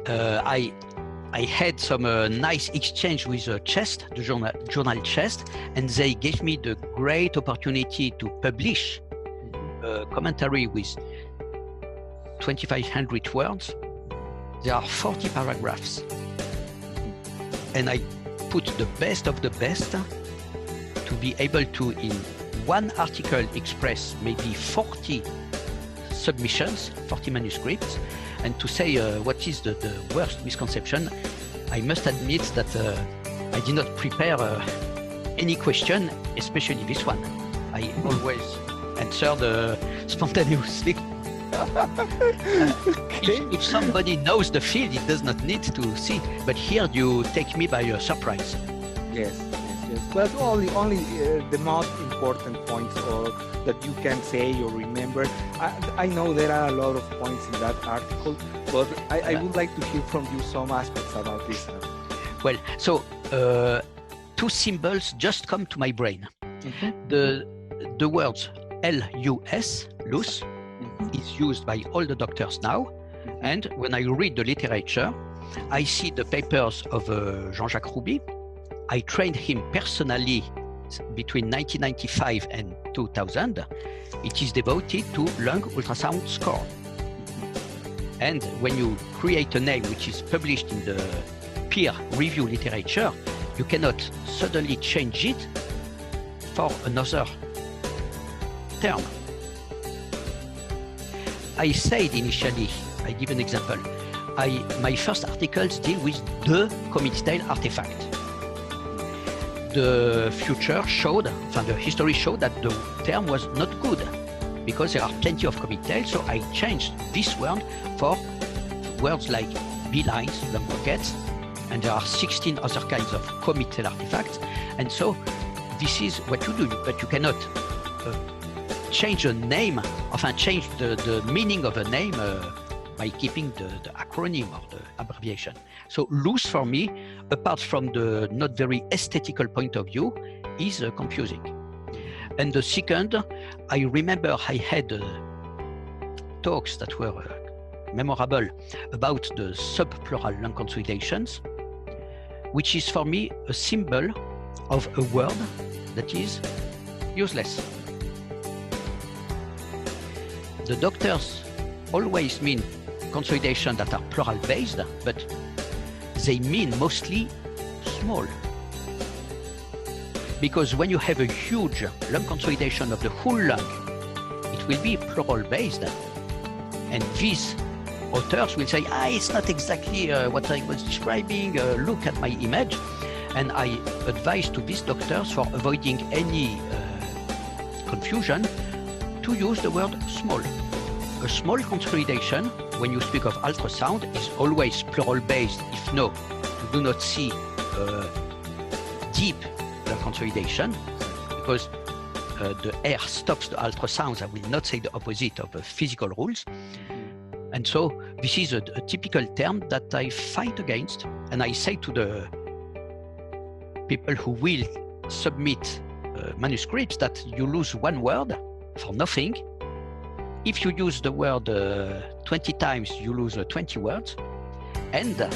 I had some nice exchange with Chest, the journal Chest, and they gave me the great opportunity to publish a commentary with 2,500 words. There are 40 paragraphs, and I put the best of the best to be able to, in one article, express maybe 40 submissions, 40 manuscripts, and to say what is the worst misconception. I must admit that I did not prepare any question, especially this one. I always answered spontaneously. Okay. If somebody knows the field, it does not need to see. But here you take me by surprise. Yes. But only the most important points or that you can say or remember. I know there are a lot of points in that article, but I would like to hear from you some aspects about this. Well, so two symbols just come to my brain. The words LUS, loose, is used by all the doctors now. And when I read the literature, I see the papers of Jean-Jacques Rouby. I trained him personally between 1995 and 2000. It is devoted to lung ultrasound score. And when you create a name which is published in the peer review literature, you cannot suddenly change it for another term. I said initially, I give an example, my first articles deal with the Comentarios artifact. The future showed, the history showed that the term was not good because there are plenty of Comentarios, so I changed this word for words like B-lines, lung pockets, and there are 16 other kinds of Comentarios artifacts. And so this is what you do, but you cannot change a name, change the meaning of a name by keeping the acronym or the abbreviation. So loose for me, apart from the not very aesthetical point of view, is confusing. And the second, I remember I had talks that were memorable about the subpleural lung consolidations, which is for me a symbol of a word that is useless. The doctors always mean consolidation that are pleural based, but they mean mostly small. Because when you have a huge lung consolidation of the whole lung, it will be pleural based. And these authors will say, it's not exactly what I was describing, look at my image. And I advise to these doctors, for avoiding any confusion, to use the word small. A small consolidation, when you speak of ultrasound, is always pleural based. If no, you do not see deep consolidation, because the air stops the ultrasounds. I will not say the opposite of physical rules. And so this is a typical term that I fight against. And I say to the people who will submit manuscripts that you lose one word for nothing. If you use the word 20 times, you lose 20 words. And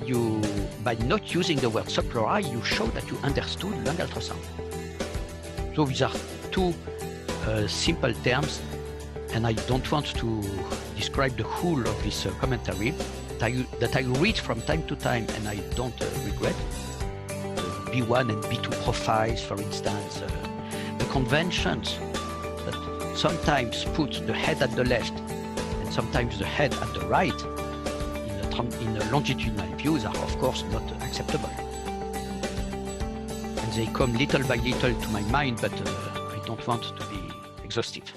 you, by not using the word subpleural, you show that you understood lung ultrasound. So these are two simple terms, and I don't want to describe the whole of this commentary that I read from time to time, and I don't regret. B1 and B2 profiles, for instance, the conventions that sometimes put the head at the left and sometimes the head at the right in the longitudinal views are of course not acceptable. And they come little by little to my mind, but I don't want to be exhaustive.